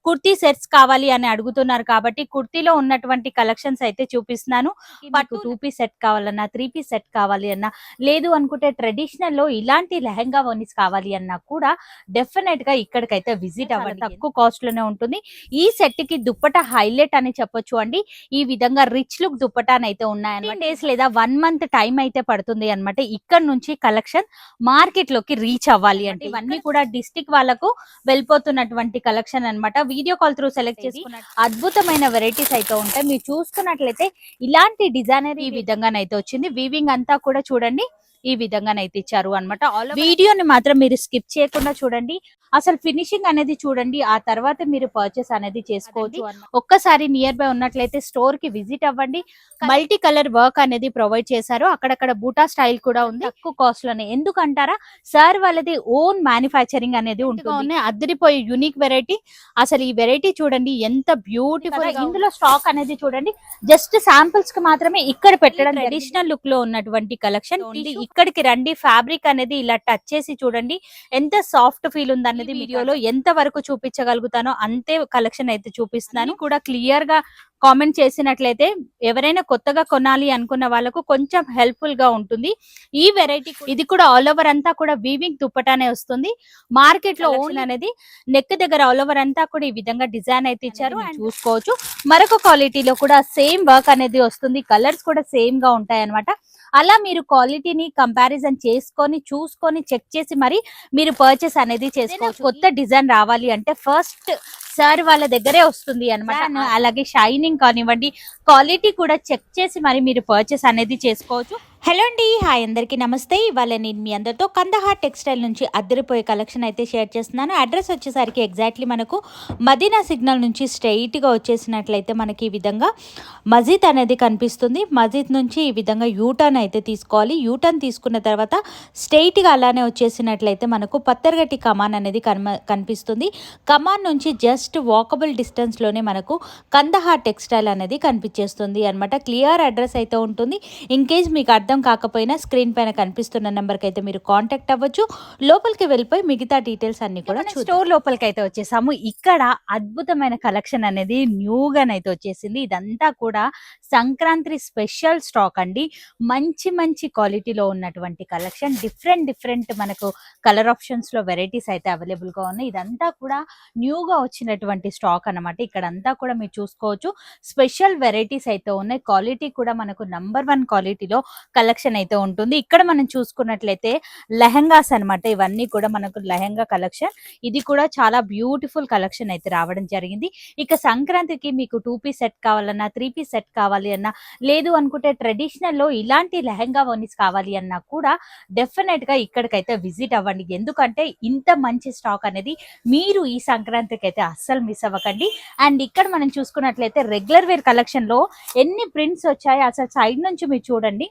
Kurti sets కావాలి అని అడుగుతున్నారు కాబట్టి కుర్తీలో ఉన్నటువంటి కలెక్షన్స్ అయితే చూపిస్తున్నాను. పట్టు 2 పీస్ సెట్ కావాలన్నా 3 పీస్ సెట్ కావాలి అన్నా లేదు అనుకుంటే ట్రెడిషనల్ లో ఇలాంటి లెహంగా ఓనీస్ కావాలి అన్నా కూడా డెఫినెట్ గా ఇక్కడికైతే విజిట్ అవ్వండి. తక్కువ కాస్ట్ లోనే ఉంటుంది. ఈ సెట్ కి దుప్పట హైలైట్ అని చెప్పొచ్చు అండి. ఈ విధంగా రిచ్ లుక్ దుప్పటాన్ అయితే ఉన్నాయన్నమాట. డేస్ లేదా 1 మంత్ టైం అయితే పడుతుంది అనమాట. ఇక్కడ నుంచి కలెక్షన్ మార్కెట్ లోకి రీచ్ అవ్వాలి అంటే ఇవన్నీ కూడా డిస్ట్రిక్ట్ వాళ్ళకు వెళ్ళిపోతున్నటువంటి కలెక్షన్ అన్నమాట. వీడియో కాల్ త్రూ సెలెక్ట్ చేసుకున్న అద్భుతమైన వెరైటీస్ అయితే ఉంటాయి. మీరు చూసుకున్నట్లయితే ఇలాంటి డిజైనర్ ఈ విధంగానైతే వచ్చింది. వీవింగ్ అంతా కూడా చూడండి ఈ విధంగానైతే ఇచ్చారు అనమాట. వీడియోని మాత్రం మీరు స్కిప్ చేయకుండా చూడండి. అసలు ఫినిషింగ్ అనేది చూడండి. ఆ తర్వాత మీరు పర్చేస్ అనేది చేసుకోవచ్చు. ఒక్కసారి నియర్ బై ఉన్నట్లయితే స్టోర్ కి విజిట్ అవ్వండి. మల్టీ కలర్ వర్క్ అనేది ప్రొవైడ్ చేశారు. అక్కడక్కడ బూటా స్టైల్ కూడా ఉంది. తక్కువ కాస్ట్ లోనే. ఎందుకంటారా, సార్ వాళ్ళది ఓన్ మ్యానుఫ్యాక్చరింగ్ అనేది ఉంటుంది. అద్దరిపోయే యూనిక్ వెరైటీ. అసలు ఈ వెరైటీ చూడండి ఎంత బ్యూటిఫుల్. ఇందులో స్టాక్ అనేది చూడండి. జస్ట్ శాంపిల్స్ కి మాత్రమే ఇక్కడ పెట్టడం. ట్రెడిషనల్ లుక్ లో ఉన్నటువంటి కలెక్షన్. ఇక్కడికి రండి. ఫ్యాబ్రిక్ అనేది ఇలా టచ్ చేసి చూడండి ఎంత సాఫ్ట్ ఫీల్ ఉంది అనేది వీడియోలో ఎంత వరకు చూపించగలుగుతానో అంతే కలెక్షన్ అయితే చూపిస్తున్నాను. కూడా క్లియర్ గా కామెంట్ చేసినట్లయితే ఎవరైనా కొత్తగా కొనాలి అనుకున్న వాళ్ళకు కొంచెం హెల్ప్ఫుల్ గా ఉంటుంది. ఈ వెరైటీ ఇది కూడా ఆల్ ఓవర్ అంతా కూడా వీవింగ్ దుప్పటానే వస్తుంది. మార్కెట్ లో ఓన్ అనేది నెక్ దగ్గర ఆల్ ఓవర్ అంతా కూడా ఈ విధంగా డిజైన్ అయితే ఇచ్చారు. చూసుకోవచ్చు. మరొక క్వాలిటీలో కూడా సేమ్ వర్క్ అనేది వస్తుంది. కలర్స్ కూడా సేమ్ గా ఉంటాయి అనమాట. అలా మీరు క్వాలిటీని కంపారిజన్ చేసుకొని చూసుకొని చెక్ చేసి మరి మీరు పర్చేస్ అనేది చేసుకోవచ్చు. కొత్త డిజైన్ రావాలి అంటే ఫస్ట్ సార్ వాళ్ళ దగ్గరే వస్తుంది అనమాట. అలాగే షైనింగ్ కానివ్వండి, క్వాలిటీ కూడా చెక్ చేసి మరి మీరు పర్చేస్ అనేది చేసుకోవచ్చు. హలో అండి, హాయ్ అందరికీ నమస్తే. ఇవాళ నేను మీ అందరితో కందహార్ టెక్స్టైల్ నుంచి అద్దరిపోయే కలెక్షన్ అయితే షేర్ చేస్తున్నాను. అడ్రస్ వచ్చేసరికి ఎగ్జాక్ట్లీ మనకు మదీనా సిగ్నల్ నుంచి స్ట్రైట్గా వచ్చేసినట్లయితే మనకి ఈ విధంగా మజీద్ అనేది కనిపిస్తుంది. మజీద్ నుంచి ఈ విధంగా యూటర్న్ అయితే తీసుకోవాలి. యూటర్న్ తీసుకున్న తర్వాత స్ట్రైట్గా అలానే వచ్చేసినట్లయితే మనకు పత్తర్గట్టి కమాన్ అనేది కనిపిస్తుంది. కమాన్ నుంచి జస్ట్ వాకబుల్ డిస్టెన్స్లోనే మనకు కందహార్ టెక్స్టైల్ అనేది కనిపించేస్తుంది అనమాట. క్లియర్ అడ్రస్ అయితే ఉంటుంది. ఇన్ కేస్ మీకు అర్థం కాకపోయినా స్క్రీన్ పైన కనిపిస్తున్న నెంబర్కి అయితే మీరు కాంటాక్ట్ అవ్వచ్చు. లోపలికి వెళ్ళిపోయి మిగతా డీటెయిల్స్ అన్ని కూడా స్టోర్ లోపలికి అయితే వచ్చేసాము. ఇక్కడ అద్భుతమైన కలెక్షన్ అనేది న్యూగానైతే వచ్చేసింది. ఇదంతా కూడా సంక్రాంతి స్పెషల్ స్టాక్ అండి. మంచి మంచి క్వాలిటీలో ఉన్నటువంటి కలెక్షన్. డిఫరెంట్ మనకు కలర్ ఆప్షన్స్ లో వెరైటీస్ అయితే అవైలబుల్ గా ఉన్నాయి. ఇదంతా కూడా న్యూగా వచ్చినటువంటి స్టాక్ అనమాట. ఇక్కడ అంతా కూడా మీరు చూసుకోవచ్చు. స్పెషల్ వెరైటీస్ అయితే ఉన్నాయి. క్వాలిటీ కూడా మనకు నంబర్ 1 క్వాలిటీలో కలెక్షన్ అయితే ఉంటుంది. ఇక్కడ మనం చూసుకున్నట్లయితే లెహంగాస్ అనమాట. ఇవన్నీ కూడా మనకు లెహంగా కలెక్షన్. ఇది కూడా చాలా బ్యూటిఫుల్ కలెక్షన్ అయితే రావడం జరిగింది. ఇక సంక్రాంతికి మీకు 2 పీస్ సెట్ కావాలన్నా 3 పీస్ సెట్ కావాలి అన్నా లేదు అనుకుంటే ట్రెడిషనల్ లో ఇలాంటి లెహంగా ఓనీస్ కావాలి అన్నా కూడా డెఫినెట్ గా ఇక్కడికైతే విజిట్ అవ్వండి. ఎందుకంటే ఇంత మంచి స్టాక్ అనేది మీరు ఈ సంక్రాంతికి అయితే అస్సలు మిస్ అవ్వకండి. అండ్ ఇక్కడ మనం చూసుకున్నట్లయితే రెగ్యులర్ వేర్ కలెక్షన్ లో ఎన్ని ప్రింట్స్ వచ్చాయి అసలు సైడ్ నుంచి మీరు చూడండి.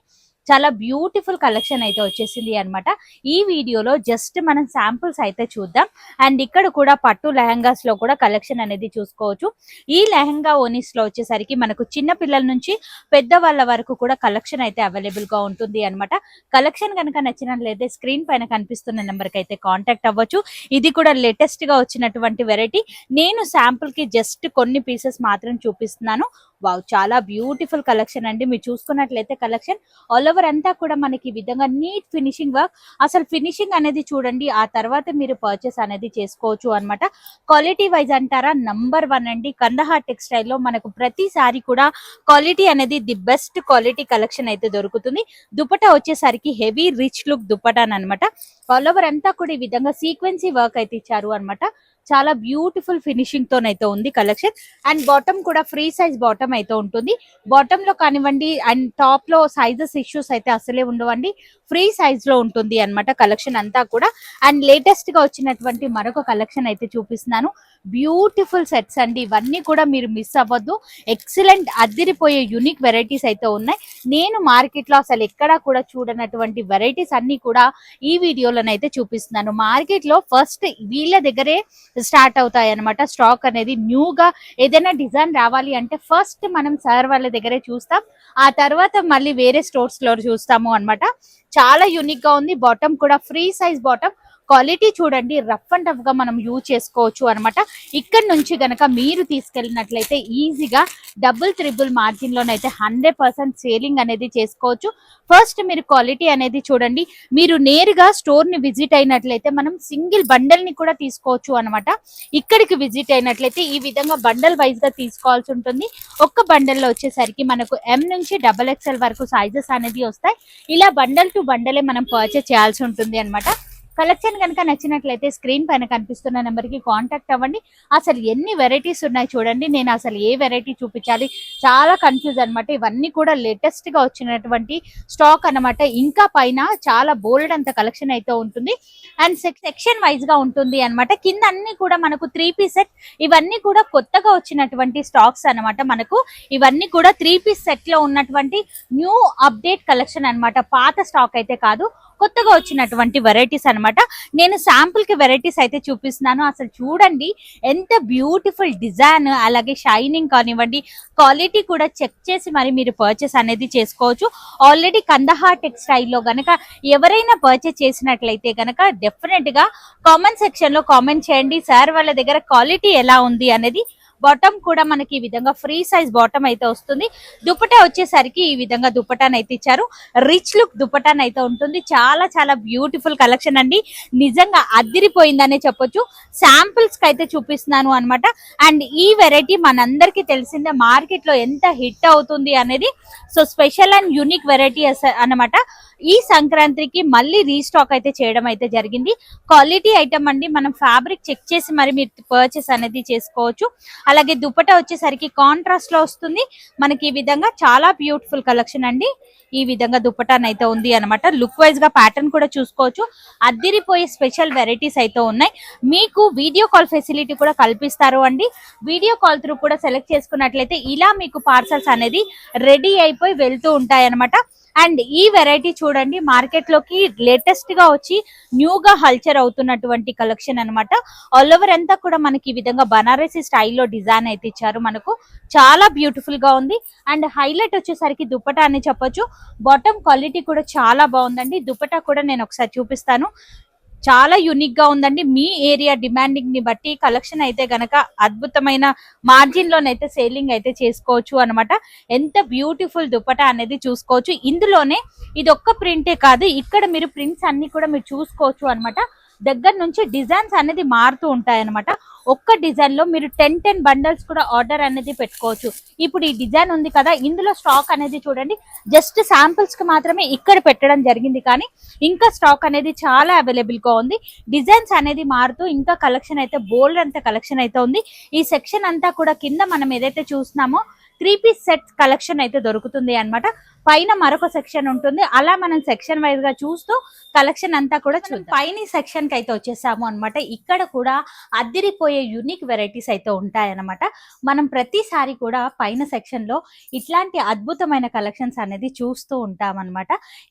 చాలా బ్యూటిఫుల్ కలెక్షన్ అయితే వచ్చేసింది అనమాట. ఈ వీడియోలో జస్ట్ మనం శాంపుల్స్ అయితే చూద్దాం. అండ్ ఇక్కడ కూడా పట్టు లెహంగాస్ లో కూడా కలెక్షన్ అనేది చూసుకోవచ్చు. ఈ లెహంగా ఓనీస్ లో వచ్చేసరికి మనకు చిన్న పిల్లల నుంచి పెద్దవాళ్ళ వరకు కూడా కలెక్షన్ అయితే అవైలబుల్ గా ఉంటుంది అనమాట. కలెక్షన్ కనుక నచ్చినట్లయితే స్క్రీన్ పైన కనిపిస్తున్న నెంబర్ కి అయితే కాంటాక్ట్ అవ్వచ్చు. ఇది కూడా లేటెస్ట్ గా వచ్చినటువంటి వెరైటీ. నేను శాంపుల్ కి జస్ట్ కొన్ని పీసెస్ మాత్రం చూపిస్తున్నాను. వావ్, చాలా బ్యూటిఫుల్ కలెక్షన్ అండి. మీరు చూసుకున్నట్లయితే కలెక్షన్ ఆల్ ఓవర్ అంతా కూడా మనకి ఈ విధంగా నీట్ ఫినిషింగ్ వర్క్. అసలు ఫినిషింగ్ అనేది చూడండి. ఆ తర్వాత మీరు పర్చేస్ అనేది చేసుకోవచ్చు అనమాట. క్వాలిటీ వైజ్ అంటారా నంబర్ 1 అండి. కందహార్ టెక్స్టైల్ లో మనకు ప్రతిసారి కూడా క్వాలిటీ అనేది ది బెస్ట్ క్వాలిటీ కలెక్షన్ అయితే దొరుకుతుంది. దుపట్టా వచ్చేసరికి హెవీ రిచ్ లుక్ దుపట్టా అనమాట. ఆల్ ఓవర్ అంతా కూడా ఈ విధంగా సీక్వెన్సీ వర్క్ అయితే ఇచ్చారు అనమాట. చాలా బ్యూటిఫుల్ ఫినిషింగ్ తోనైతే ఉంది కలెక్షన్. అండ్ బాటమ్ కూడా ఫ్రీ సైజ్ బాటమ్ అయితే ఉంటుంది. బాటమ్ లో కానివ్వండి అండ్ టాప్ లో సైజెస్ ఇష్యూస్ అయితే అసలే ఉండవండి. ఫ్రీ సైజ్ లో ఉంటుంది అన్నమాట కలెక్షన్ అంతా కూడా. అండ్ లేటెస్ట్ గా వచ్చినటువంటి మరొక కలెక్షన్ అయితే చూపిస్తున్నాను. బ్యూటిఫుల్ సెట్స్ అండి. ఇవన్నీ కూడా మీరు మిస్ అవ్వద్దు. ఎక్సలెంట్ అదిరిపోయే యూనిక్ వెరైటీస్ అయితే ఉన్నాయి. నేను మార్కెట్ లో అసలు ఎక్కడా కూడా చూడనటువంటి వెరైటీస్ అన్ని కూడా ఈ వీడియోలోనైతే చూపిస్తున్నాను. మార్కెట్ లో ఫస్ట్ వీళ్ళ దగ్గరే స్టార్ట్ అవుతాయి అనమాట. స్టాక్ అనేది న్యూగా ఏదైనా డిజైన్ రావాలి అంటే ఫస్ట్ మనం సార్ వాళ్ళ దగ్గరే చూస్తాం. ఆ తర్వాత మళ్ళీ వేరే స్టోర్స్ లో చూస్తాము అనమాట. చాలా యూనిక్ గా ఉంది. బాటమ్ కూడా ఫ్రీ సైజ్ బాటమ్. క్వాలిటీ చూడండి, రఫ్ అండ్ టఫ్ గా మనం యూజ్ చేసుకోవచ్చు అనమాట. ఇక్కడ నుంచి గనక మీరు తీసుకెళ్ళినట్లయితే ఈజీగా డబుల్ త్రిబుల్ మార్జిన్ లోనైతే 100% సేలింగ్ అనేది చేసుకోవచ్చు. ఫస్ట్ మీరు క్వాలిటీ అనేది చూడండి. మీరు నేరుగా స్టోర్ ని విజిట్ అయినట్లయితే మనం సింగిల్ బండల్ ని కూడా తీసుకోవచ్చు అనమాట. ఇక్కడికి విజిట్ అయినట్లయితే ఈ విధంగా బండల్ వైజ్ గా తీసుకోవాల్సి ఉంటుంది. ఒక్క బండల్ లో వచ్చేసరికి మనకు M నుంచి XXL వరకు సైజెస్ అనేది వస్తాయి. ఇలా బండల్ టు బండలే మనం పర్చేస్ చేయాల్సి ఉంటుంది అనమాట. కలెక్షన్ కనుక నచ్చినట్లయితే స్క్రీన్ పైన కనిపిస్తున్న నెంబర్ కి కాంటాక్ట్ అవ్వండి. అసలు ఎన్ని వెరైటీస్ ఉన్నాయి చూడండి. నేను అసలు ఏ వెరైటీ చూపించాలి, చాలా కన్ఫ్యూజ్ అనమాట. ఇవన్నీ కూడా లేటెస్ట్ గా వచ్చినటువంటి స్టాక్ అన్నమాట. ఇంకా పైన చాలా బోల్డ్ అంత కలెక్షన్ అయితే ఉంటుంది అండ్ సెక్షన్ వైజ్ గా ఉంటుంది అన్నమాట. కింద అన్ని కూడా మనకు 3 పీస్ సెట్, ఇవన్నీ కూడా కొత్తగా వచ్చినటువంటి స్టాక్స్ అన్నమాట. మనకు ఇవన్నీ కూడా 3 పీస్ సెట్ లో ఉన్నటువంటి న్యూ అప్డేట్ కలెక్షన్ అన్నమాట. పాత స్టాక్ అయితే కాదు, కొత్తగా వచ్చినటువంటి వెరైటీస్ అన్నమాట. నేను శాంపుల్ కి వెరైటీస్ అయితే చూపిస్తున్నాను. అసలు చూడండి ఎంత బ్యూటిఫుల్ డిజైన్, అలాగే షైనింగ్ కానివ్వండి, క్వాలిటీ కూడా చెక్ చేసి మరి మీరు పర్చేస్ అనేది చేసుకోవచ్చు. ఆల్రెడీ కందహార్ టెక్స్టైల్ లో గనక ఎవరైనా పర్చేస్ చేసినట్లయితే గనక డెఫినెట్ గా కామెంట్ సెక్షన్ లో కామెంట్ చేయండి సార్ వాళ్ళ దగ్గర క్వాలిటీ ఎలా ఉంది అనేది. బాటమ్ కూడా మనకి ఈ విధంగా ఫ్రీ సైజ్ బాటమ్ అయితే వస్తుంది. దుపట్టా వచ్చేసరికి ఈ విధంగా దుపట్టాను అయితే ఇచ్చారు. రిచ్ లుక్ దుపట్టాను అయితే ఉంటుంది. చాలా చాలా బ్యూటిఫుల్ కలెక్షన్ అండి. నిజంగా అదిరిపోయిందనే చెప్పొచ్చు. శాంపిల్స్ కి అయితే చూపిస్తున్నాను అనమాట. అండ్ ఈ వెరైటీ మనందరికి తెలిసిందే, మార్కెట్ లో ఎంత హిట్ అవుతుంది అనేది. So special and unique variety అన్నమాట. ఈ సంక్రాంతికి మళ్ళీ రీస్టాక్ అయితే చేయడం అయితే జరిగింది. క్వాలిటీ ఐటమ్ అండి. మనం ఫ్యాబ్రిక్ చెక్ చేసి మరి మీరు పర్చేస్ అనేది చేసుకోవచ్చు. అలాగే దుపట్టా వచ్చేసరికి కాంట్రాస్ట్ లో వస్తుంది మనకి. ఈ విధంగా చాలా బ్యూటిఫుల్ కలెక్షన్ అండి. ఈ విధంగా దుపట్టాన్ అయితే ఉంది అనమాట. లుక్ వైజ్ గా ప్యాటర్న్ కూడా చూసుకోవచ్చు. అద్దిరిపోయే స్పెషల్ వెరైటీస్ అయితే ఉన్నాయి. మీకు వీడియో కాల్ ఫెసిలిటీ కూడా కల్పిస్తారు అండి. వీడియో కాల్ త్రూ కూడా సెలెక్ట్ చేసుకున్నట్లయితే ఇలా మీకు పార్సల్స్ అనేది రెడీ అయిపోయి వెళ్తూ ఉంటాయి అనమాట. అండ్ ఈ వెరైటీ చూడండి, మార్కెట్ లోకి లేటెస్ట్ గా వచ్చి న్యూగా హల్చర్ అవుతున్నటువంటి కలెక్షన్ అన్నమాట. ఆల్ ఓవర్ అంతా కూడా మనకి ఈ విధంగా బనారసి స్టైల్లో డిజైన్ అయితే ఇచ్చారు. మనకు చాలా బ్యూటిఫుల్ గా ఉంది. అండ్ హైలైట్ వచ్చేసరికి దుపట్టా అని చెప్పొచ్చు. బాటమ్ క్వాలిటీ కూడా చాలా బాగుందండి. దుపట్టా కూడా నేను ఒకసారి చూపిస్తాను. చాలా యూనిక్ గా ఉందండి. మీ ఏరియా డిమాండింగ్ ని బట్టి కలెక్షన్ అయితే గనక అద్భుతమైన మార్జిన్ లోనైతే సేలింగ్ అయితే చేసుకోవచ్చు అన్నమాట. ఎంత బ్యూటిఫుల్ దుపట్టా అనేది చూసుకోవచ్చు. ఇందులోనే ఇది ఒక్క ప్రింటే కాదు, ఇక్కడ మీరు ప్రింట్స్ అన్ని కూడా మీరు చూసుకోవచ్చు అన్నమాట. దగ్గర నుంచి డిజైన్స్ అనేది మారుతూ ఉంటాయి అనమాట. ఒక్క డిజైన్ లో మీరు 10 బండల్స్ కూడా ఆర్డర్ అనేది పెట్టుకోవచ్చు. ఇప్పుడు ఈ డిజైన్ ఉంది కదా, ఇందులో స్టాక్ అనేది చూడండి, జస్ట్ శాంపిల్స్ కి మాత్రమే ఇక్కడ పెట్టడం జరిగింది, కానీ ఇంకా స్టాక్ అనేది చాలా అవైలబుల్ గా ఉంది. డిజైన్స్ అనేది మారుతూ ఇంకా కలెక్షన్ అయితే బోల్డ్ అంత కలెక్షన్ అయితే ఉంది. ఈ సెక్షన్ అంతా కూడా కింద మనం ఏదైతే చూస్తున్నామో 3 పీస్ సెట్ కలెక్షన్ అయితే దొరుకుతుంది అన్నమాట. పైన మరొక సెక్షన్ ఉంటుంది. అలా మనం సెక్షన్ వైజ్ గా చూస్తూ కలెక్షన్ అంతా కూడా చూద్దాం. పైన సెక్షన్ కి అయితే వచ్చేసాము అన్నమాట. ఇక్కడ కూడా అదిరిపోయే యూనిక్ వెరైటీస్ అయితే ఉంటాయి అన్నమాట. మనం ప్రతిసారి కూడా పైన సెక్షన్ లో ఇట్లాంటి అద్భుతమైన కలెక్షన్స్ అనేది చూస్తూ ఉంటాం అన్నమాట.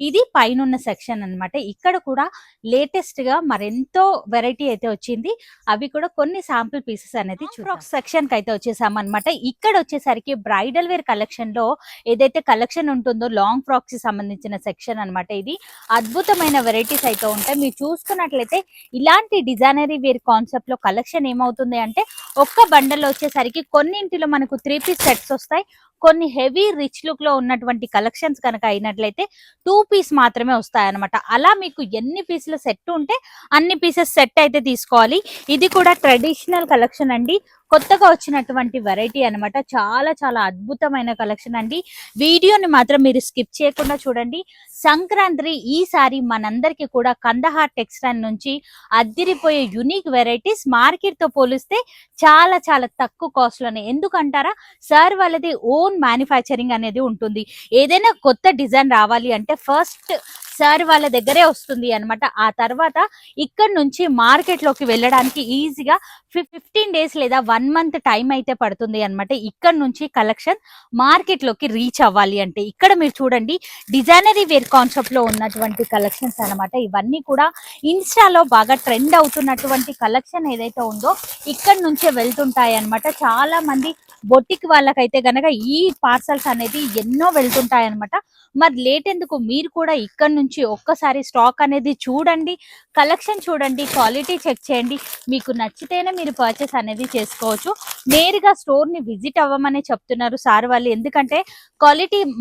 ఇది పైన ఉన్న సెక్షన్ అన్నమాట. ఇక్కడ కూడా లేటెస్ట్ గా మరెంతో వెరైటీ అయితే వచ్చింది. అవి కూడా కొన్ని శాంపుల్ పీసెస్ అనేది ఫ్రాక్స్ సెక్షన్ కి అయితే వచ్చేసాము అన్నమాట. ఇక్కడ వచ్చేసరికి బ్రైడల్ వేర్ కలెక్షన్ లో ఏదైతే కలెక్షన్ ఉంటుందో లాంగ్ ఫ్రాక్స్ కి సంబంధించిన సెక్షన్ అన్నమాట. ఇది అద్భుతమైన వెరైటీస్ అయితే ఉంటాయి. మీరు చూసుకున్నట్లయితే ఇలాంటి డిజైనరీ వేర్ కాన్సెప్ట్ లో కలెక్షన్ ఏమవుతుంది అంటే, ఒక్క బండల్ వచ్చేసరికి కొన్నింటిలో మనకు 3 పీస్ సెట్స్ వస్తాయి. కొన్ని హెవీ రిచ్ లుక్ లో ఉన్నటువంటి కలెక్షన్స్ కనుక అయినట్లయితే 2 పీస్ మాత్రమే వస్తాయి అనమాట. అలా మీకు ఎన్ని పీసుల సెట్ ఉంటే అన్ని పీసెస్ సెట్ అయితే తీసుకోవాలి. ఇది కూడా ట్రెడిషనల్ కలెక్షన్ అండి. కొత్తగా వచ్చినటువంటి వెరైటీ అన్నమాట. చాలా చాలా అద్భుతమైన కలెక్షన్ అండి. వీడియోని మాత్రం మీరు స్కిప్ చేయకుండా చూడండి. సంక్రాంతి ఈసారి మనందరికి కూడా కందహార్ టెక్స్టైల్ నుంచి అద్దిరిపోయే యూనిక్ వెరైటీస్ మార్కెట్ తో పోలిస్తే చాలా చాలా తక్కువ కాస్ట్ లోనే. ఎందుకంటారా, సార్ వాళ్ళది ఓన్ మ్యానుఫ్యాక్చరింగ్ అనేది ఉంటుంది. ఏదైనా కొత్త డిజైన్ రావాలి అంటే ఫస్ట్ సార్ వాళ్ళ దగ్గరే వస్తుంది అన్నమాట. ఆ తర్వాత ఇక్కడ నుంచి మార్కెట్ లోకి వెళ్ళడానికి ఈజీగా 15 డేస్ లేదా 1 1 మంత్ టైం అయితే పడుతుంది అన్నమాట. ఇక్కడ నుంచి కలెక్షన్ మార్కెట్ లోకి రీచ్ అవ్వాలి అంటే. ఇక్కడ మీరు చూడండి డిజైనరీ వేర్ కాన్సెప్ట్ లో ఉన్నటువంటి కలెక్షన్స్ అన్నమాట. ఇవన్నీ కూడా ఇన్స్టాలో బాగా ట్రెండ్ అవుతున్నటువంటి కలెక్షన్ ఏదైతే ఉందో ఇక్కడ నుంచే వెళ్తుంటాయి అన్నమాట. చాలా మంది బొటిక్ వాళ్ళకైతే గనక ఈ పార్సల్స్ అనేది ఎన్నో వెళ్తుంటాయి అన్నమాట. మరి లేట్ ఎందుకు, మీరు కూడా ఇక్కడ నుంచి ఒక్కసారి స్టాక్ అనేది చూడండి, కలెక్షన్ చూడండి, క్వాలిటీ చెక్ చేయండి. మీకు నచ్చితేనే మీరు పర్చేస్ అనేది చేసుకోవచ్చు. నేరుగా స్టోర్ ని విజిట్ అవ్వమని చెప్తున్నారు సార్ వాళ్ళు. ఎందుకంటే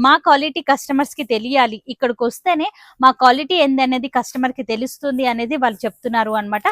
మా క్వాలిటీ కస్టమర్స్ కి తెలియాలి, ఇక్కడికి వస్తేనే మా క్వాలిటీ ఏందనేది కస్టమర్ కి తెలుస్తుంది అనేది వాళ్ళు చెప్తున్నారు అనమాట.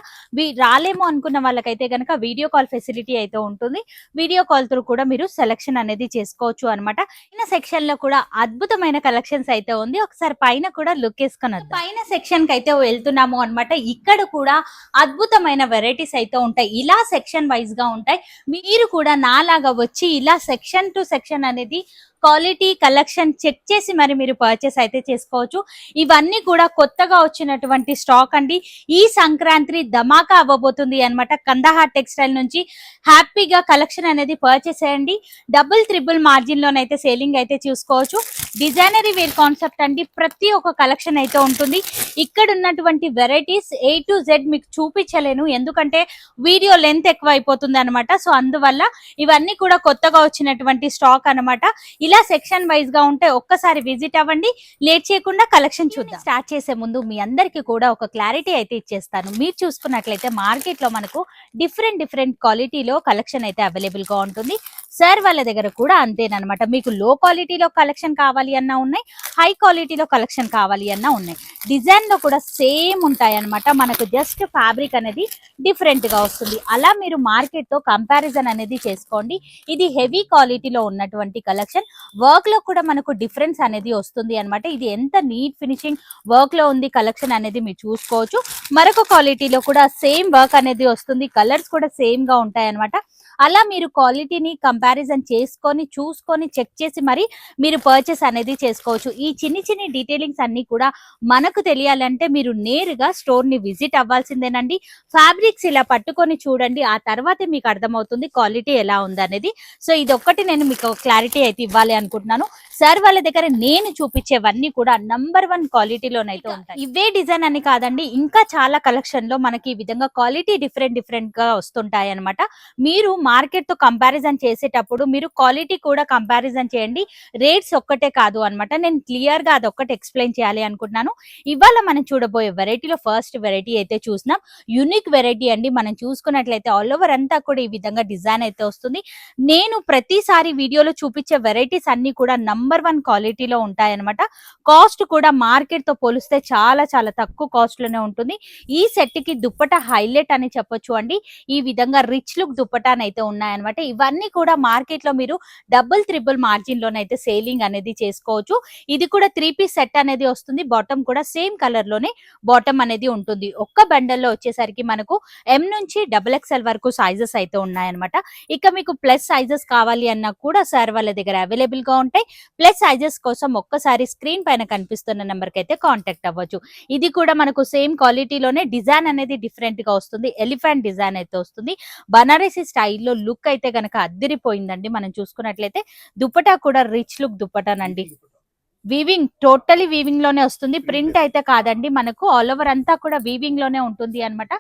రాలేమో అనుకున్న వాళ్ళకైతే గనక వీడియో కాల్ ఫెసిలిటీ అయితే ఉంటుంది. వీడియో కాల్ తో కూడా మీరు సెలెక్షన్ అనేది చేసుకోవచ్చు అనమాట. పైన సెక్షన్ లో కూడా అద్భుతమైన కలెక్షన్స్ అయితే ఉంది. ఒకసారి పైన కూడా లుక్ వేసుకొని పైన సెక్షన్ కి అయితే వెళ్తున్నాము అనమాట. ఇక్కడ కూడా అద్భుతమైన వెరైటీస్ అయితే ఉంటాయి. ఇలా సెక్షన్ వైజ్ గా ఉంటాయి. మీరు కూడా నాలాగా వచ్చి ఇలా సెక్షన్ టు సెక్షన్ అనేది క్వాలిటీ కలెక్షన్ చెక్ చేసి మరి మీరు పర్చేస్ అయితే చేసుకోవచ్చు. ఇవన్నీ కూడా కొత్తగా వచ్చినటువంటి స్టాక్ అండి. ఈ సంక్రాంతి ధమాకా అవ్వబోతుంది అన్నమాట. కందహార్ టెక్స్టైల్ నుంచి హ్యాపీగా కలెక్షన్ అనేది పర్చేస్ చేయండి. డబుల్ ట్రిపుల్ మార్జిన్ లోనైతే సేలింగ్ అయితే చూసుకోవచ్చు. డిజైనరీ వేర్ కాన్సెప్ట్ అండి. ప్రతి ఒక్క కలెక్షన్ అయితే ఉంటుంది. ఇక్కడ ఉన్నటువంటి వెరైటీస్ A to Z మీకు చూపించలేను, ఎందుకంటే వీడియో లెంత్ ఎక్కువ అయిపోతుంది అనమాట. సో అందువల్ల ఇవన్నీ కూడా కొత్తగా వచ్చినటువంటి స్టాక్ అనమాట. ఇలా సెక్షన్ వైజ్ గా ఉంటే ఒక్కసారి విజిట్ అవ్వండి. లేట్ చేయకుండా కలెక్షన్ చూద్దాం. స్టార్ట్ చేసే ముందు మీ అందరికి కూడా ఒక క్లారిటీ అయితే ఇచ్చేస్తాను. మీరు చూసుకున్నట్లయితే మార్కెట్ లో మనకు డిఫరెంట్ క్వాలిటీలో కలెక్షన్ అయితే అవైలబుల్ గా ఉంటుంది. సార్ వాళ్ళ దగ్గర కూడా అంతేనమాట. మీకు లో క్వాలిటీలో కలెక్షన్ కావాలి అన్నా ఉన్నాయి, హై క్వాలిటీలో కలెక్షన్ కావాలి అన్నా ఉన్నాయి. డిజైన్ లో కూడా సేమ్ ఉంటాయి అనమాట. మనకు జస్ట్ ఫ్యాబ్రిక్ అనేది డిఫరెంట్ గా వస్తుంది. అలా మీరు మార్కెట్ తో కంపారిజన్ అనేది చేసుకోండి. ఇది హెవీ క్వాలిటీలో ఉన్నటువంటి కలెక్షన్. వర్క్ లో కూడా మనకు డిఫరెన్స్ అనేది వస్తుంది అనమాట. ఇది ఎంత నీట్ ఫినిషింగ్ వర్క్ లో ఉంది కలెక్షన్ అనేది మీరు చూసుకోవచ్చు. మరొక క్వాలిటీలో కూడా సేమ్ వర్క్ అనేది వస్తుంది. కలర్స్ కూడా సేమ్ గా ఉంటాయి అనమాట. అలా మీరు క్వాలిటీని కంపారిజన్ చేసుకొని చూసుకొని చెక్ చేసి మరి మీరు పర్చేస్ అనేది చేసుకోవచ్చు. ఈ చిన్ని డీటెయిలింగ్స్ అన్ని కూడా మనకు తెలియాలంటే మీరు నేరుగా స్టోర్ ని విజిట్ అవ్వాల్సిందేనండి. ఫ్యాబ్రిక్స్ ఇలా పట్టుకొని చూడండి, ఆ తర్వాతే మీకు అర్థమవుతుంది క్వాలిటీ ఎలా ఉందనేది. సో ఇది ఒక్కటి నేను మీకు క్లారిటీ అయితే ఇవ్వాలి అనుకుంటున్నాను. సార్ వాళ్ళ దగ్గర నేను చూపించేవన్నీ కూడా నంబర్ 1 క్వాలిటీలోనైతే ఉంటాయి. ఇవే డిజైన్ అని కాదండి, ఇంకా చాలా కలెక్షన్ లో మనకి ఈ విధంగా క్వాలిటీ డిఫరెంట్ గా వస్తుంటాయి అనమాట. మీరు మార్కెట్ తో కంపారిజన్ చేసేటప్పుడు మీరు క్వాలిటీ కూడా కంపారిజన్ చేయండి. రేట్స్ ఒక్కటే కాదు అనమాట. నేను క్లియర్ గా అదొక్కటి ఎక్స్ప్లెయిన్ చేయాలి అనుకుంటున్నాను. ఇవాళ మనం చూడబోయే వెరైటీలో ఫస్ట్ వెరైటీ అయితే చూసినాం. యూనిక్ వెరైటీ అండి. మనం చూసుకున్నట్లయితే ఆల్ ఓవర్ అంతా కూడా ఈ విధంగా డిజైన్ అయితే వస్తుంది. నేను ప్రతిసారి వీడియోలో చూపించే వెరైటీస్ అన్ని కూడా నంబర్ 1 క్వాలిటీలో ఉంటాయన్నమాట. కాస్ట్ కూడా మార్కెట్ తో పోలిస్తే చాలా తక్కువ కాస్ట్ లోనే ఉంటుంది. ఈ సెట్ కి దుప్పటా హైలైట్ అని చెప్పొచ్చు అండి. ఈ విధంగా రిచ్ లుక్ దుప్పటానైతే ఉన్నాయన్నమాట. ఇవన్నీ కూడా మార్కెట్ లో మీరు డబుల్ ట్రిపుల్ మార్జిన్ లోనైతే సేలింగ్ అనేది చేసుకోవచ్చు. ఇది కూడా 3 పీస్ సెట్ అనేది వస్తుంది. బాటమ్ కూడా సేమ్ కలర్ లోనే బాటమ్ అనేది ఉంటుంది. ఒక్క బండల్లో వచ్చేసరికి మనకు M నుంచి XXL వరకు సైజెస్ అయితే ఉన్నాయన్నమాట. ఇక మీకు ప్లస్ సైజెస్ కావాలి అన్నా కూడా సార్ వాళ్ళ దగ్గర అవైలబుల్ గా ఉంటాయి. ప్లస్ సైజెస్ కోసం ఒక్కసారి స్క్రీన్ పైన కనిపిస్తున్న నెంబర్ కి అయితే కాంటాక్ట్ అవ్వచ్చు. ఇది కూడా మనకు సేమ్ క్వాలిటీలోనే డిజైన్ అనేది డిఫరెంట్ గా వస్తుంది. ఎలిఫెంట్ డిజైన్ అయితే వస్తుంది. బనారసి స్టైల్లో లుక్ అయితే గనక అద్దిరిపోయిందండి. మనం చూసుకున్నట్లయితే దుప్పటా కూడా రిచ్ లుక్ దుప్పటానండి. వీవింగ్ టోటలీ వీవింగ్ లోనే వస్తుంది. ప్రింట్ అయితే కాదండి. మనకు ఆల్ ఓవర్ అంతా కూడా వీవింగ్ లోనే ఉంటుంది అన్నమాట.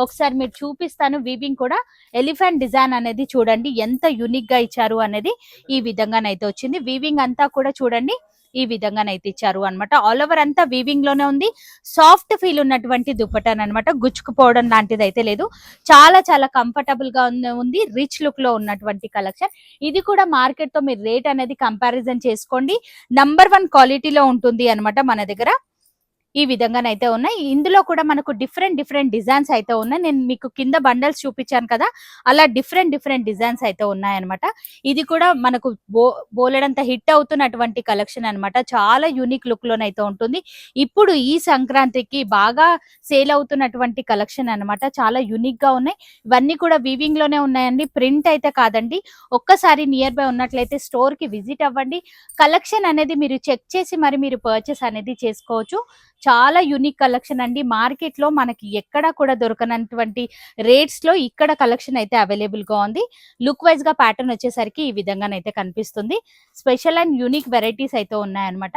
ఒకసారి మీరు చూపిస్తాను. వీవింగ్ కూడా ఎలిఫెంట్ డిజైన్ అనేది చూడండి ఎంత యూనిక్ గా ఇచ్చారు అనేది. ఈ విధంగానైతే వచ్చింది. వీవింగ్ అంతా కూడా చూడండి ఈ విధంగానైతే ఇచ్చారు అనమాట. ఆల్ ఓవర్ అంతా వీవింగ్ లోనే ఉంది. సాఫ్ట్ ఫీల్ ఉన్నటువంటి దుప్పటాన్ అనమాట. గుచ్చుకుపోవడం లాంటిది అయితే లేదు. చాలా కంఫర్టబుల్ గా ఉంది. రిచ్ లుక్ లో ఉన్నటువంటి కలెక్షన్. ఇది కూడా మార్కెట్ తో మీరు రేట్ అనేది కంపారిజన్ చేసుకోండి. నంబర్ 1 క్వాలిటీలో ఉంటుంది అనమాట మన దగ్గర. ఈ విధంగానైతే ఉన్నాయి. ఇందులో కూడా మనకు డిఫరెంట్ డిజైన్స్ అయితే ఉన్నాయి. నేను మీకు కింద బండల్స్ చూపించాను కదా, అలా డిఫరెంట్ డిజైన్స్ అయితే ఉన్నాయన్నమాట. ఇది కూడా మనకు బోలెడంత హిట్ అవుతున్నటువంటి కలెక్షన్ అన్నమాట. చాలా యూనిక్ లుక్ లోనైతే ఉంటుంది. ఇప్పుడు ఈ సంక్రాంతికి బాగా సేల్ అవుతున్నటువంటి కలెక్షన్ అన్నమాట. చాలా యూనిక్ గా ఉన్నాయి. ఇవన్నీ కూడా వీవింగ్ లోనే ఉన్నాయండి. ప్రింట్ అయితే కాదండి. ఒక్కసారి నియర్ బై ఉన్నట్లయితే స్టోర్ కి విజిట్ అవ్వండి. కలెక్షన్ అనేది మీరు చెక్ చేసి మరి మీరు పర్చేస్ అనేది చేసుకోవచ్చు. చాలా యూనిక్ కలెక్షన్ అండి. మార్కెట్ లో మనకి ఎక్కడా కూడా దొరకనటువంటి రేట్స్ లో ఇక్కడ కలెక్షన్ అయితే అవైలబుల్ గా ఉంది. లుక్ వైజ్ గా ప్యాటర్న్ వచ్చేసరికి ఈ విధంగానైతే కనిపిస్తుంది. స్పెషల్ అండ్ యూనిక్ వెరైటీస్ అయితే ఉన్నాయన్నమాట.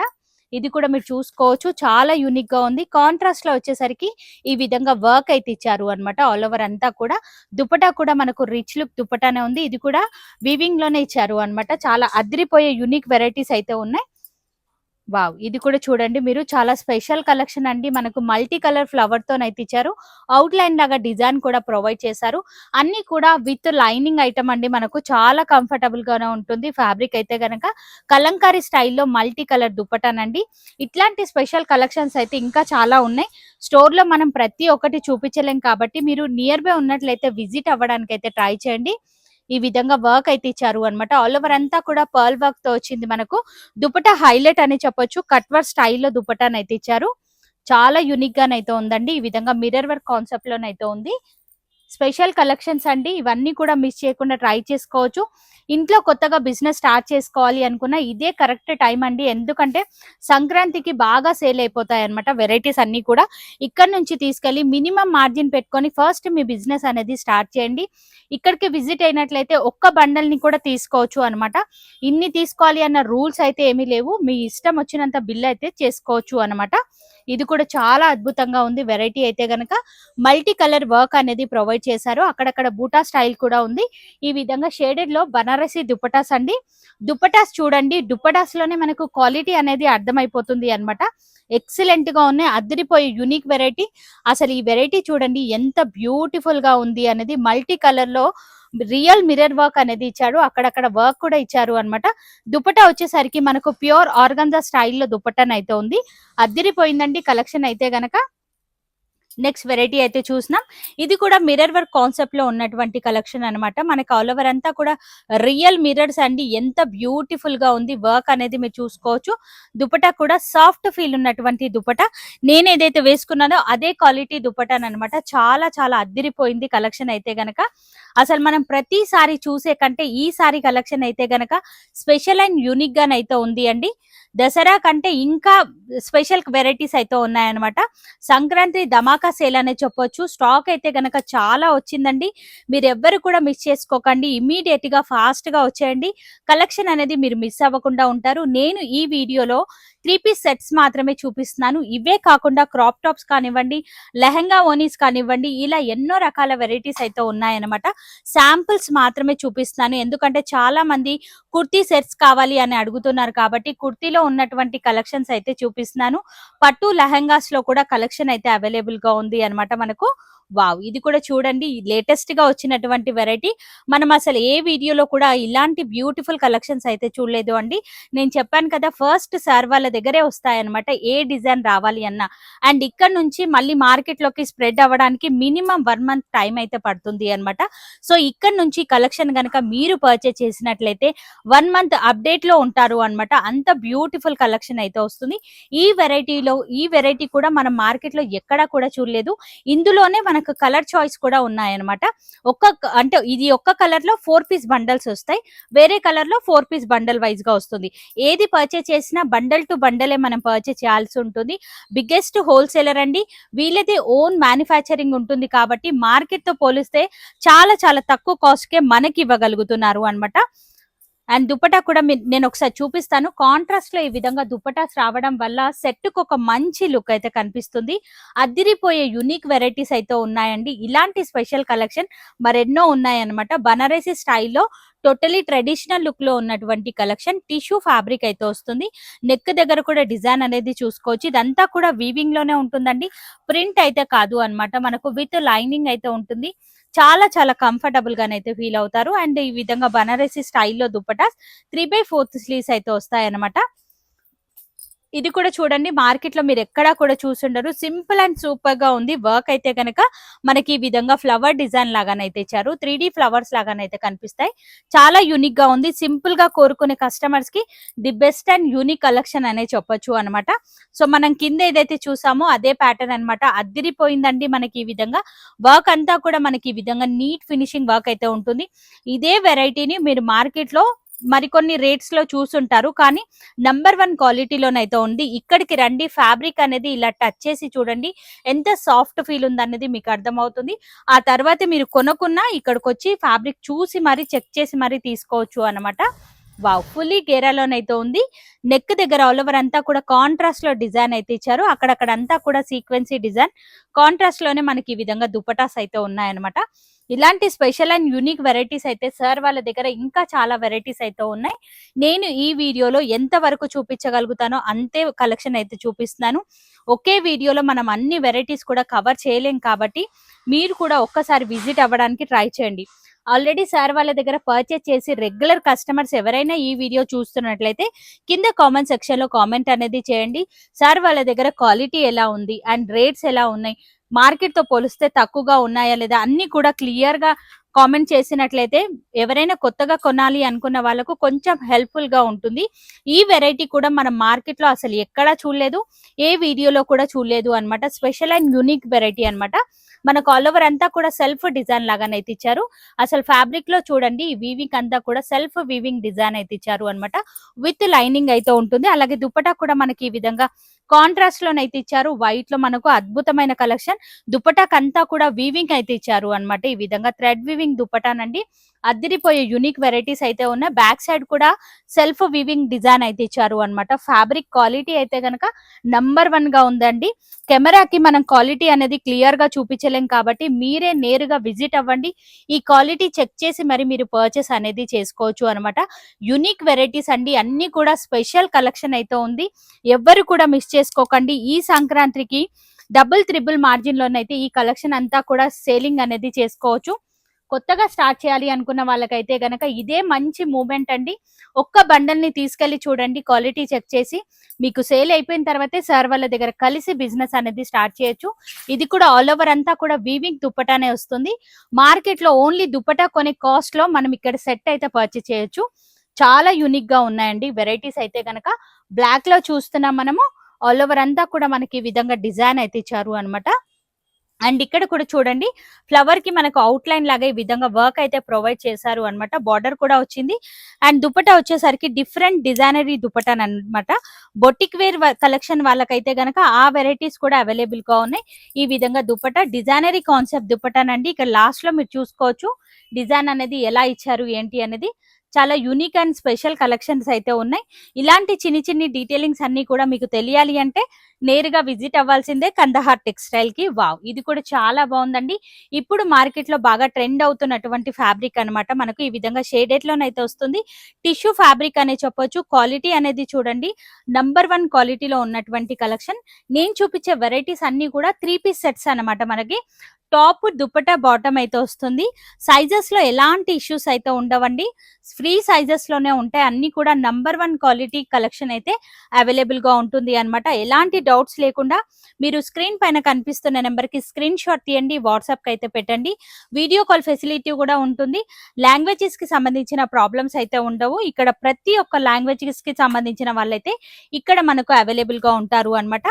ఇది కూడా మీరు చూసుకోవచ్చు, చాలా యూనిక్ గా ఉంది. కాంట్రాస్ట్ లో వచ్చేసరికి ఈ విధంగా వర్క్ అయితే ఇచ్చారు అన్నమాట. ఆల్ ఓవర్ అంతా కూడా దుపట్టా కూడా మనకు రిచ్ లుక్ దుపట్టానే ఉంది. ఇది కూడా వీవింగ్ లోనే ఇచ్చారు అన్నమాట. చాలా అదిరిపోయే యూనిక్ వెరైటీస్ అయితే ఉన్నాయి. వావ్! ఇది కూడా చూడండి మీరు, చాలా స్పెషల్ కలెక్షన్ అండి. మనకు మల్టీ కలర్ ఫ్లవర్ తోనైతే ఇచ్చారు. అవుట్ లైన్ లాగా డిజైన్ కూడా ప్రొవైడ్ చేశారు. అన్ని కూడా విత్ లైనింగ్ ఐటమ్ అండి. మనకు చాలా కంఫర్టబుల్ గానే ఉంటుంది. ఫ్యాబ్రిక్ అయితే గనక కలంకారీ స్టైల్లో మల్టీ కలర్ దుపట్టానండి. ఇట్లాంటి స్పెషల్ కలెక్షన్స్ అయితే ఇంకా చాలా ఉన్నాయి. స్టోర్ లో మనం ప్రతి ఒక్కటి చూపించలేం కాబట్టి మీరు నియర్ బై ఉన్నట్లయితే విజిట్ అవ్వడానికి అయితే ట్రై చేయండి. ఈ విధంగా వర్క్ అయితే ఇచ్చారు అన్నమాట. ఆల్ ఓవర్ అంతా కూడా పర్ల్ వర్క్ తో వచ్చింది. మనకు దుపట్టా హైలైట్ అని చెప్పొచ్చు. కట్ వర్క్ స్టైల్లో దుపట్టానైతే ఇచ్చారు. చాలా యూనిక్ గానైతే ఉందండి. ఈ విధంగా మిర్రర్ వర్క్ కాన్సెప్ట్ లోనైతే ఉంది. స్పెషల్ కలెక్షన్స్ అండి. ఇవన్నీ కూడా మిస్ చేయకుండా ట్రై చేసుకోవచ్చు. ఇంట్లో కొత్తగా బిజినెస్ స్టార్ట్ చేసుకోవాలి అనుకున్న ఇదే కరెక్ట్ టైం అండి. ఎందుకంటే సంక్రాంతికి బాగా సేల్ అయిపోతాయి అన్నమాట వెరైటీస్ అన్ని కూడా. ఇక్కడ నుంచి తీసుకెళ్లి మినిమం మార్జిన్ పెట్టుకొని ఫస్ట్ మీ బిజినెస్ అనేది స్టార్ట్ చేయండి. ఇక్కడికి విజిట్ అయినట్లయితే ఒక్క బండల్ ని కూడా తీసుకోవచ్చు అన్నమాట. ఇన్ని తీసుకోవాలి అన్న రూల్స్ అయితే ఏమీ లేవు. మీ ఇష్టం వచ్చినంత బిల్ అయితే చేసుకోవచ్చు అన్నమాట. ఇది కూడా చాలా అద్భుతంగా ఉంది. వెరైటీ అయితే గనక మల్టీ కలర్ వర్క్ అనేది ప్రొవైడ్ చేశారు. అక్కడక్కడ బూటా స్టైల్ కూడా ఉంది. ఈ విధంగా షేడెడ్ లో బనారసి దుపటాస్ అండి. దుపటాస్ చూడండి, దుపటాస్ లోనే మనకు క్వాలిటీ అనేది అర్థమైపోతుంది అన్నమాట. ఎక్సలెంట్ గా ఉన్నాయి. అదిరిపోయే యూనిక్ వెరైటీ. అసలు ఈ వెరైటీ చూడండి ఎంత బ్యూటిఫుల్ గా ఉంది అనేది. మల్టీ కలర్ లో రియల్ మిర్రర్ వర్క్ అనేది ఇచ్చాడు. అక్కడక్కడ వర్క్ కూడా ఇచ్చారు అన్నమాట. దుపట్టా వచ్చేసరికి మనకు ప్యూర్ ఆర్గంజా స్టైల్లో దుపట్టానైతే ఉంది. అదిరిపోయిందండి కలెక్షన్ అయితే గనక. నెక్స్ట్ వెరైటీ అయితే చూసినాం. ఇది కూడా మిర్రర్ వర్క్ కాన్సెప్ట్ లో ఉన్నటువంటి కలెక్షన్ అన్నమాట. మనకి ఆల్ ఓవర్ అంతా కూడా రియల్ మిర్రర్స్ అండి. ఎంత బ్యూటిఫుల్ గా ఉంది వర్క్ అనేది మీరు చూసుకోవచ్చు. దుపట్టా కూడా సాఫ్ట్ ఫీల్ ఉన్నటువంటి దుపట్టా. నేను ఏదైతే వేసుకున్నానో అదే క్వాలిటీ దుపట్టానమాట. చాలా చాలా అద్దిరిపోయింది కలెక్షన్ అయితే గనక. అసలు మనం ప్రతిసారి చూసే కంటే ఈ సారీ కలెక్షన్ అయితే గనక స్పెషల్ అండ్ యూనిక్ గానైతే ఉంది అండి. దసరా కంటే ఇంకా స్పెషల్ వెరైటీస్ అయితే ఉన్నాయన్నమాట. సంక్రాంతి ధమాకా సేల్ అనే చెప్పొచ్చు. స్టాక్ అయితే గనక చాలా వచ్చిందండి. మీరు ఎవ్వరు కూడా మిస్ చేసుకోకండి. ఇమీడియట్ గా ఫాస్ట్ గా వచ్చేయండి. కలెక్షన్ అనేది మీరు మిస్ అవ్వకుండా ఉంటారు. నేను ఈ వీడియోలో 3 పీస్ సెట్స్ మాత్రమే చూపిస్తున్నాను. ఇవే కాకుండా క్రాప్ టాప్స్ కానివ్వండి, లెహంగా ఓనీస్ కానివ్వండి, ఇలా ఎన్నో రకాల వెరైటీస్ అయితే ఉన్నాయన్నమాట. శాంపుల్స్ మాత్రమే చూపిస్తున్నాను. ఎందుకంటే చాలా మంది కుర్తీ సెట్స్ కావాలి అని అడుగుతున్నారు కాబట్టి కుర్తీలో ఉన్నటువంటి కలెక్షన్స్ అయితే చూపిస్తున్నాను. పట్టు లెహంగాస్ లో కూడా కలెక్షన్ అయితే అవైలబుల్ గా ఉంది అన్నమాట మనకు. వావ్! ఇది కూడా చూడండి, లేటెస్ట్ గా వచ్చినటువంటి వెరైటీ. మనం అసలు ఏ వీడియోలో కూడా ఇలాంటి బ్యూటిఫుల్ కలెక్షన్స్ అయితే చూడలేదు అండి. నేను చెప్పాను కదా, ఫస్ట్ సార్ వాళ్ళ దగ్గరే వస్తాయన్నమాట ఏ డిజైన్ రావాలి అన్నా. అండ్ ఇక్కడ నుంచి మళ్ళీ మార్కెట్ లోకి స్ప్రెడ్ అవ్వడానికి మినిమం 1 మంత్ టైం అయితే పడుతుంది అన్నమాట. సో ఇక్కడ నుంచి కలెక్షన్ గనక మీరు పర్చేస్ చేసినట్లయితే 1 మంత్ అప్డేట్ లో ఉంటారు అన్నమాట. అంత బ్యూటిఫుల్ కలెక్షన్ అయితే వస్తుంది. ఈ వెరైటీ కూడా మనం మార్కెట్ లో ఎక్కడా కూడా చూడలేదు. ఇందులోనే మనకు కలర్ చాయిస్ కూడా ఉన్నాయన్నమాట. ఇది ఒక్క కలర్ లో 4 పీస్ బండల్స్ వస్తాయి. వేరే కలర్ లో 4 పీస్ బండల్ వైజ్ గా వస్తుంది. ఏది పర్చేస్ చేసినా బండల్ టు బండలే మనం పర్చేస్ చేయాల్సి ఉంటుంది. బిగ్గెస్ట్ హోల్సేలర్ అండి. వీళ్ళది ఓన్ మ్యానుఫ్యాక్చరింగ్ ఉంటుంది కాబట్టి మార్కెట్ తో పోలిస్తే చాలా చాలా తక్కువ కాస్ట్ కే మనకి ఇవ్వగలుగుతున్నారు అన్నమాట. అండ్ దుపట్టా కూడా నేను ఒకసారి చూపిస్తాను. కాంట్రాస్ట్ లో ఈ విధంగా దుపట్టాస్ రావడం వల్ల సెట్ కు ఒక మంచి లుక్ అయితే కనిపిస్తుంది. అదిరిపోయే యూనిక్ వెరైటీస్ అయితే ఉన్నాయండి. ఇలాంటి స్పెషల్ కలెక్షన్ మరెన్నో ఉన్నాయన్నమాట. బనారసి స్టైల్లో టోటలీ ట్రెడిషనల్ లుక్ లో ఉన్నటువంటి కలెక్షన్. టిష్యూ ఫ్యాబ్రిక్ అయితే వస్తుంది. నెక్ దగ్గర కూడా డిజైన్ అనేది చూసుకోవచ్చు. ఇదంతా కూడా వీవింగ్ లోనే ఉంటుందండి. ప్రింట్ అయితే కాదు అన్నమాట. మనకు విత్ లైనింగ్ అయితే ఉంటుంది. చాలా చాలా కంఫర్టబుల్ గానైతే ఫీల్ అవుతారు. అండ్ ఈ విధంగా బనారసి స్టైల్లో దుపటాస్ 3/4 స్లీవ్స్ అయితే వస్తాయన్నమాట. ఇది కూడా చూడండి, మార్కెట్ లో మీరు ఎక్కడా కూడా చూసుండరు. సింపుల్ అండ్ సూపర్ గా ఉంది. వర్క్ అయితే కనుక మనకి ఈ విధంగా ఫ్లవర్ డిజైన్ లాగానైతే ఇచ్చారు. 3D ఫ్లవర్స్ లాగానైతే కనిపిస్తాయి. చాలా యూనిక్ గా ఉంది. సింపుల్ గా కోరుకునే కస్టమర్స్ కి the best and unique collection అనే చెప్పొచ్చు అనమాట. సో మనం కింద ఏదైతే చూసామో అదే ప్యాటర్న్ అనమాట. అద్దిరిపోయిందండి. మనకి ఈ విధంగా వర్క్ అంతా కూడా మనకి ఈ విధంగా నీట్ ఫినిషింగ్ వర్క్ అయితే ఉంటుంది. ఇదే వెరైటీని మీరు మార్కెట్ లో మరికొన్ని రేట్స్ లో చూసుంటారు, కానీ #1 క్వాలిటీలోనైతే ఉంది. ఇక్కడికి రండి, ఫ్యాబ్రిక్ అనేది ఇలా టచ్ చేసి చూడండి ఎంత సాఫ్ట్ ఫీల్ ఉంది అనేది మీకు అర్థమవుతుంది. ఆ తర్వాత మీరు కొనుక్కున్నా ఇక్కడికి వచ్చి ఫ్యాబ్రిక్ చూసి మరి చెక్ చేసి మరి తీసుకోవచ్చు అన్నమాట. వావ్, ఫుల్లీ గేరాలోనైతే ఉంది. నెక్ దగ్గర ఆల్ ఓవర్ అంతా కూడా కాంట్రాస్ట్ లో డిజైన్ అయితే ఇచ్చారు. అక్కడక్కడ అంతా కూడా సీక్వెన్సీ డిజైన్, కాంట్రాస్ట్ లోనే మనకి ఈ విధంగా దుపటాస్ అయితే ఉన్నాయన్నమాట. ఇలాంటి స్పెషల్ అండ్ యూనిక్ వెరైటీస్ అయితే సార్ వాళ్ళ దగ్గర ఇంకా చాలా వెరైటీస్ అయితే ఉన్నాయి. నేను ఈ వీడియోలో ఎంత వరకు చూపించగలుగుతానో అంతే కలెక్షన్ అయితే చూపిస్తున్నాను. ఒకే వీడియోలో మనం అన్ని వెరైటీస్ కూడా కవర్ చేయలేం కాబట్టి మీరు కూడా ఒక్కసారి విజిట్ అవ్వడానికి ట్రై చేయండి. ఆల్రెడీ సార్ వాళ్ళ దగ్గర పర్చేస్ చేసి రెగ్యులర్ కస్టమర్స్ ఎవరైనా ఈ వీడియో చూస్తున్నట్లయితే కింద కామెంట్ సెక్షన్ లో కామెంట్ అనేది చేయండి. సార్ వాళ్ళ దగ్గర క్వాలిటీ ఎలా ఉంది అండ్ రేట్స్ ఎలా ఉన్నాయి, మార్కెట్ తో పోలిస్తే తక్కువగా ఉన్నాయా లేదా అన్ని కూడా క్లియర్ గా కామెంట్ చేసినట్లయితే ఎవరైనా కొత్తగా కొనాలి అనుకున్న వాళ్ళకు కొంచెం హెల్ప్ఫుల్ గా ఉంటుంది. ఈ వెరైటీ కూడా మనం మార్కెట్ లో అసలు ఎక్కడా చూడలేదు, ఏ వీడియోలో కూడా చూడలేదు అన్నమాట. స్పెషల్ అండ్ యూనిక్ వెరైటీ అన్నమాట. మనకు ఆల్ ఓవర్ అంతా కూడా సెల్ఫ్ డిజైన్ లాగానైతే ఇచ్చారు. అసలు ఫ్యాబ్రిక్ లో చూడండి, వీవింగ్ అంతా కూడా సెల్ఫ్ వీవింగ్ డిజైన్ అయితే ఇచ్చారు అన్నమాట. విత్ లైనింగ్ అయితే ఉంటుంది. అలాగే దుపట్టా కూడా మనకి ఈ విధంగా కాంట్రాస్ట్ లోనైతే ఇచ్చారు. వైట్ లో మనకు అద్భుతమైన కలెక్షన్. దుపట్టాకంతా కూడా వీవింగ్ అయితే ఇచ్చారు అన్నమాట. ఈ విధంగా థ్రెడ్ వీవింగ్ దుపట్టానండి. అదిరిపోయే యూనిక్ వెరైటీస్ అయితే ఉన్నాయి. బ్యాక్ సైడ్ కూడా సెల్ఫ్ వీవింగ్ డిజైన్ అయితే ఇచ్చారు అన్నమాట. ఫ్యాబ్రిక్ క్వాలిటీ అయితే గనక #1 గా ఉందండి. కెమెరాకి మనం క్వాలిటీ అనేది క్లియర్ గా చూపించలేం కాబట్టి మీరే నేరుగా విజిట్ అవ్వండి. ఈ క్వాలిటీ చెక్ చేసి మరి మీరు పర్చేస్ అనేది చేసుకోవచ్చు అన్నమాట. యూనిక్ వెరైటీస్ అండి, అన్ని కూడా స్పెషల్ కలెక్షన్ అయితే ఉంది. ఎవ్వరు కూడా మిస్ చేసుకోకండి. ఈ సంక్రాంతికి డబుల్ త్రిబుల్ మార్జిన్ లోనైతే ఈ కలెక్షన్ అంతా కూడా సేలింగ్ అనేది చేసుకోవచ్చు. కొత్తగా స్టార్ట్ చేయాలి అనుకున్న వాళ్ళకైతే గనక ఇదే మంచి మూమెంట్ అండి. ఒక్క బండల్ ని తీసుకెళ్లి చూడండి, క్వాలిటీ చెక్ చేసి మీకు సేల్ అయిపోయిన తర్వాతే సార్ వాళ్ళ దగ్గర కలిసి బిజినెస్ అనేది స్టార్ట్ చేయొచ్చు. ఇది కూడా ఆల్ ఓవర్ అంతా కూడా వీవింగ్ దుపటానే వస్తుంది. మార్కెట్ లో ఓన్లీ దుపటా కొనే కాస్ట్ లో మనం ఇక్కడ సెట్ అయితే పర్చేస్ చేయొచ్చు. చాలా యూనిక్ గా ఉన్నాయండి వెరైటీస్ అయితే గనక. బ్లాక్ లో చూస్తున్నాం మనము. ఆల్ ఓవర్ అంతా కూడా మనకి ఈ విధంగా డిజైన్ అయితే ఇచ్చారు అన్నమాట. అండ్ ఇక్కడ కూడా చూడండి, ఫ్లవర్ కి మనకు అవుట్ లైన్ లాగా ఈ విధంగా వర్క్ అయితే ప్రొవైడ్ చేశారు అన్నమాట. బార్డర్ కూడా వచ్చింది. అండ్ దుపట్టా వచ్చేసరికి డిఫరెంట్ డిజైనరీ దుపట్టా అన్నమాట. బొటిక్ వేర్ కలెక్షన్ వాళ్ళకైతే గనక ఆ వెరైటీస్ కూడా అవైలబుల్ గా ఉన్నాయి. ఈ విధంగా దుపట్టా డిజైనరీ కాన్సెప్ట్ దుపట్టానండి. ఇక్కడ లాస్ట్ లో మీరు చూసుకోవచ్చు డిజైన్ అనేది ఎలా ఇచ్చారు ఏంటి అనేది. చాలా యూనిక్ అండ్ స్పెషల్ కలెక్షన్స్ అయితే ఉన్నాయి. ఇలాంటి చిన్ని డీటెయిలింగ్స్ అన్ని కూడా మీకు తెలియాలి అంటే నేరుగా విజిట్ అవ్వాల్సిందే కందహార్ టెక్స్టైల్ కి. వావ్, ఇది కూడా చాలా బాగుందండి. ఇప్పుడు మార్కెట్ లో బాగా ట్రెండ్ అవుతున్నటువంటి ఫ్యాబ్రిక్ అన్నమాట. మనకు ఈ విధంగా షేడెడ్ లోనైతే వస్తుంది. టిష్యూ ఫ్యాబ్రిక్ అనే చెప్పొచ్చు. క్వాలిటీ అనేది చూడండి, #1 క్వాలిటీలో ఉన్నటువంటి కలెక్షన్. నేను చూపించే వెరైటీస్ అన్ని కూడా 3 పీస్ సెట్స్ అన్నమాట. మనకి టాప్ దుపట్టా బాటమ్ అయితే వస్తుంది. సైజెస్ లో ఎలాంటి ఇష్యూస్ అయితే ఉండవండి. ఫ్రీ సైజెస్ లోనే ఉంటాయి. అన్ని కూడా #1 క్వాలిటీ కలెక్షన్ అయితే అవైలబుల్ గా ఉంటుంది అన్నమాట. ఎలాంటి డౌట్స్ లేకుండా మీరు స్క్రీన్ పైన కనిపిస్తున్న నెంబర్ కి స్క్రీన్ షాట్ తీయండి, వాట్సాప్ కి అయితే పెట్టండి. వీడియో కాల్ ఫెసిలిటీ కూడా ఉంటుంది. లాంగ్వేజెస్ కి సంబంధించిన ప్రాబ్లమ్స్ అయితే ఉండవు. ఇక్కడ ప్రతి ఒక్క లాంగ్వేజెస్ కి సంబంధించిన వాళ్ళైతే ఇక్కడ మనకు అవైలబుల్ గా ఉంటారు అన్నమాట.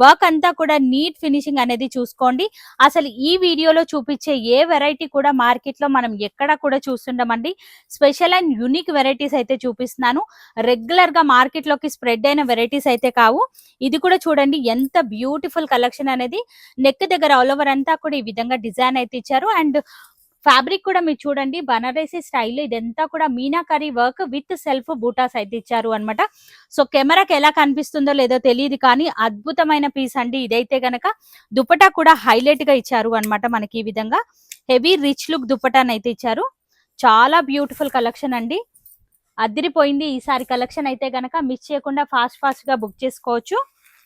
వర్క్ అంతా కూడా నీట్ ఫినిషింగ్ అనేది చూసుకోండి. అసలు ఈ వీడియోలో చూపించే ఏ వెరైటీ కూడా మార్కెట్ లో మనం ఎక్కడ కూడా చూస్తుండమండి. స్పెషల్ అండ్ యూనిక్ వెరైటీస్ అయితే చూపిస్తున్నాను. రెగ్యులర్ గా మార్కెట్ లోకి స్ప్రెడ్ అయిన వెరైటీస్ అయితే కావు. ఇది కూడా చూడండి ఎంత బ్యూటిఫుల్ కలెక్షన్ అనేది. నెక్ దగ్గర ఆల్ ఓవర్ అంతా కూడా ఈ విధంగా డిజైన్ అయితే ఇచ్చారు. అండ్ ఫ్యాబ్రిక్ కూడా మీరు చూడండి, బనారసి స్టైల్. ఇదంతా కూడా meenakari work with self buttas అయితే ఇచ్చారు అన్నమాట. సో కెమెరాకి ఎలా కనిపిస్తుందో లేదో తెలియదు, కానీ అద్భుతమైన పీస్ అండి ఇదైతే గనక. దుపట్టా కూడా హైలైట్ గా ఇచ్చారు అన్నమాట. మనకి ఈ విధంగా హెవీ రిచ్ లుక్ దుపట్టాని అయితే ఇచ్చారు. చాలా బ్యూటిఫుల్ కలెక్షన్ అండి, అదిరిపోయింది. ఈసారి కలెక్షన్ అయితే గనక మిస్ చేయకుండా ఫాస్ట్ గా బుక్ చేసుకోవచ్చు.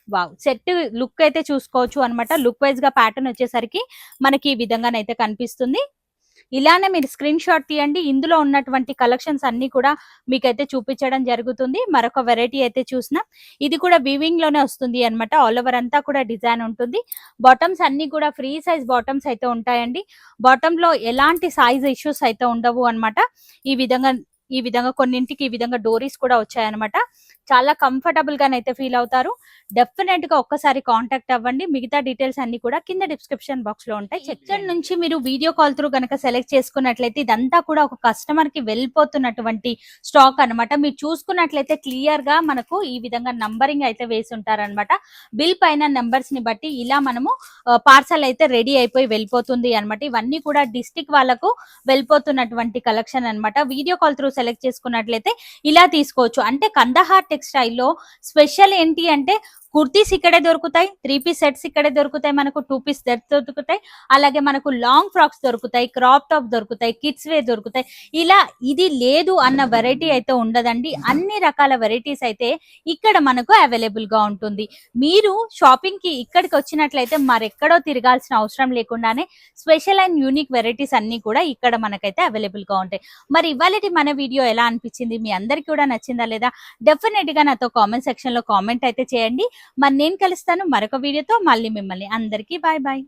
వావ్, సెట్ లుక్ అయితే చూసుకోవచ్చు అన్నమాట. లుక్ వైజ్ గా ప్యాటర్న్ వచ్చేసరికి మనకి ఈ విధంగానైతే కనిపిస్తుంది. ఇలానే మీరు స్క్రీన్ షాట్ తీయండి. ఇందులో ఉన్నటువంటి కలెక్షన్స్ అన్ని కూడా మీకైతే చూపించడం జరుగుతుంది. మరొక వెరైటీ అయితే చూసినా, ఇది కూడా వీవింగ్ లోనే వస్తుంది అన్నమాట. ఆల్ ఓవర్ అంతా కూడా డిజైన్ ఉంటుంది. బాటమ్స్ అన్ని కూడా ఫ్రీ సైజ్ బాటమ్స్ అయితే ఉంటాయండి. బాటమ్ లో ఎలాంటి సైజ్ ఇష్యూస్ అయితే ఉండవు అన్నమాట. ఈ విధంగా ఈ విధంగా కొన్నింటికి ఈ విధంగా డోరీస్ కూడా వచ్చాయన్నమాట. చాలా కంఫర్టబుల్ గానైతే ఫీల్ అవుతారు. డెఫినెట్ గా ఒక్కసారి కాంటాక్ట్ అవ్వండి. మిగతా డీటెయిల్స్ అన్ని కూడా కింద డిస్క్రిప్షన్ బాక్స్ లో ఉంటాయి. ఇక్కడ నుంచి మీరు వీడియో కాల్ త్రూ గనక సెలెక్ట్ చేసుకున్నట్లయితే ఇదంతా కూడా ఒక కస్టమర్ కి వెళ్ళిపోతున్నటువంటి స్టాక్ అన్నమాట. మీరు చూసుకున్నట్లయితే క్లియర్ గా మనకు ఈ విధంగా నంబరింగ్ అయితే వేసి ఉంటారన్నమాట. బిల్ పైన నెంబర్స్ ని బట్టి ఇలా మనము పార్సల్ అయితే రెడీ అయిపోయి వెళ్ళిపోతుంది అన్నమాట. ఇవన్నీ కూడా డిస్ట్రిక్ట్ వాళ్ళకు వెళ్ళిపోతున్నటువంటి కలెక్షన్ అన్నమాట. వీడియో కాల్ త్రూ సెలెక్ట్ చేసుకున్నట్లయితే ఇలా తీసుకోవచ్చు. అంటే కందహార్ టెక్స్టైల్ లో స్పెషల్ ఏంటి అంటే కుర్తీస్ ఇక్కడే దొరుకుతాయి, 3 పీస్ సెట్స్ ఇక్కడే దొరుకుతాయి, మనకు 2 పీస్ సెట్స్ దొరుకుతాయి, అలాగే మనకు లాంగ్ ఫ్రాక్స్ దొరుకుతాయి, క్రాప్ టాప్ దొరుకుతాయి, కిడ్స్ వే దొరుకుతాయి. ఇలా ఇది లేదు అన్న వెరైటీ అయితే ఉండదండి. అన్ని రకాల వెరైటీస్ అయితే ఇక్కడ మనకు అవైలబుల్ గా ఉంటుంది. మీరు షాపింగ్ కి ఇక్కడికి వచ్చినట్లయితే మరెక్కడో తిరగాల్సిన అవసరం లేకుండానే స్పెషల్ అండ్ యూనిక్ వెరైటీస్ అన్ని కూడా ఇక్కడ మనకైతే అవైలబుల్ గా ఉంటాయి. మరి ఇవాళ మన వీడియో ఎలా అనిపించింది, మీ అందరికి కూడా నచ్చిందా లేదా డెఫినెట్ గా నాతో కామెంట్ సెక్షన్ లో కామెంట్ అయితే చేయండి. మరి నేను కలుస్తాను మరొక వీడియోతో. మళ్ళీ మిమ్మల్ని అందరికీ బాయ్ బాయ్.